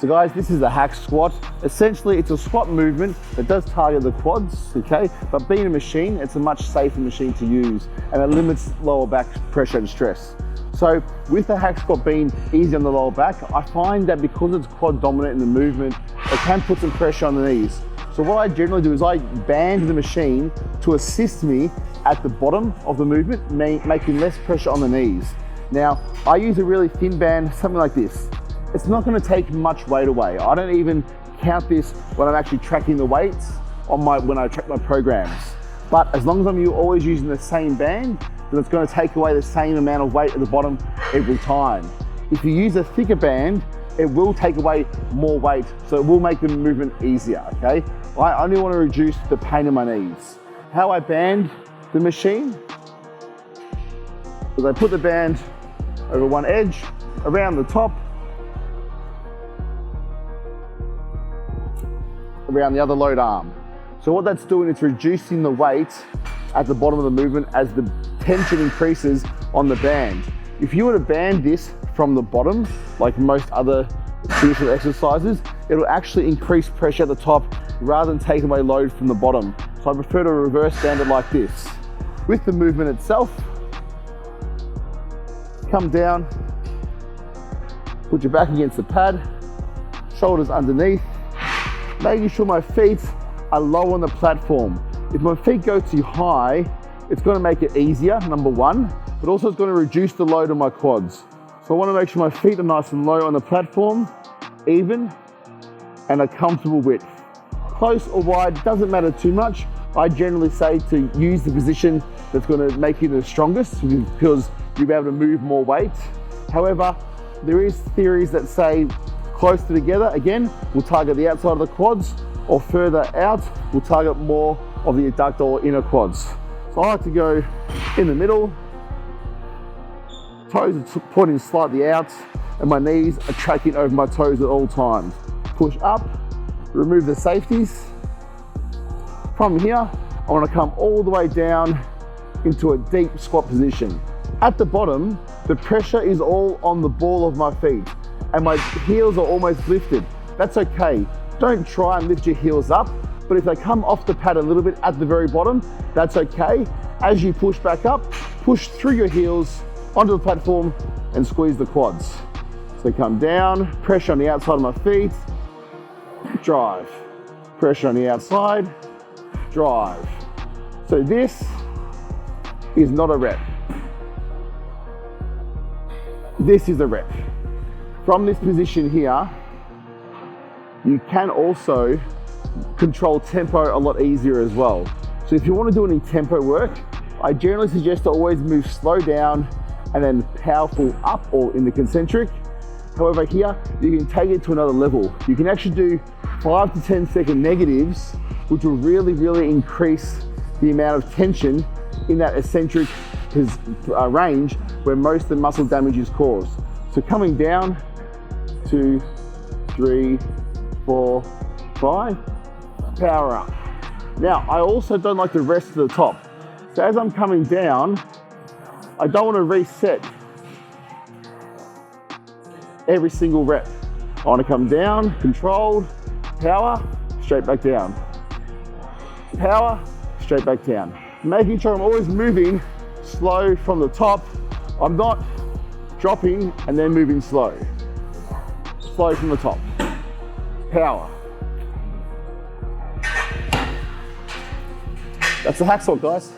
So guys, this is a hack squat. Essentially, it's a squat movement that does target the quads, okay? But being a machine, it's a much safer machine to use, and it limits lower back pressure and stress. So with the hack squat being easy on the lower back, I find that because it's quad dominant in the movement, it can put some pressure on the knees. So what I generally do is I band the machine to assist me at the bottom of the movement, making less pressure on the knees. Now, I use a really thin band, something like this. It's not going to take much weight away. I don't even count this when I'm actually tracking the weights on when I track my programs. But as long as I'm always using the same band, then it's going to take away the same amount of weight at the bottom every time. If you use a thicker band, it will take away more weight, so it will make the movement easier, okay? I only want to reduce the pain in my knees. How I band the machine is I put the band over one edge, around the top, around the other load arm. So what that's doing is reducing the weight at the bottom of the movement as the tension increases on the band. If you were to band this from the bottom, like most other traditional exercises, it'll actually increase pressure at the top rather than taking away load from the bottom. So I prefer to reverse band it like this. With the movement itself, come down, put your back against the pad, shoulders underneath, making sure my feet are low on the platform. If my feet go too high, it's going to make it easier, number one, but also it's going to reduce the load on my quads. So I want to make sure my feet are nice and low on the platform, even, and a comfortable width. Close or wide, doesn't matter too much. I generally say to use the position that's going to make you the strongest because you'll be able to move more weight. However, there is theories that say closer together, again, will target the outside of the quads, or further out, will target more of the adductor or inner quads. So I like to go in the middle, toes are pointing slightly out, and my knees are tracking over my toes at all times. Push up, remove the safeties. From here, I want to come all the way down into a deep squat position. At the bottom, the pressure is all on the ball of my feet, and my heels are almost lifted. That's okay. Don't try and lift your heels up, but if they come off the pad a little bit at the very bottom, that's okay. As you push back up, push through your heels onto the platform and squeeze the quads. So come down, pressure on the outside of my feet, drive. Pressure on the outside, drive. So this is not a rep. This is a rep. From this position here, you can also control tempo a lot easier as well. So if you want to do any tempo work, I generally suggest to always move slow down and then powerful up or in the concentric. However, here you can take it to another level. You can actually do 5 to 10 second negatives, which will really increase the amount of tension in that eccentric range where most of the muscle damage is caused. So coming down, 2, 3, 4, 5, power up. Now, I also don't like to rest to the top. So as I'm coming down, I don't want to reset every single rep. I want to come down, controlled, power, straight back down. Power, straight back down. Making sure I'm always moving slow from the top. I'm not dropping and then moving slow. Slow from the top. Power. That's the hack squat, guys.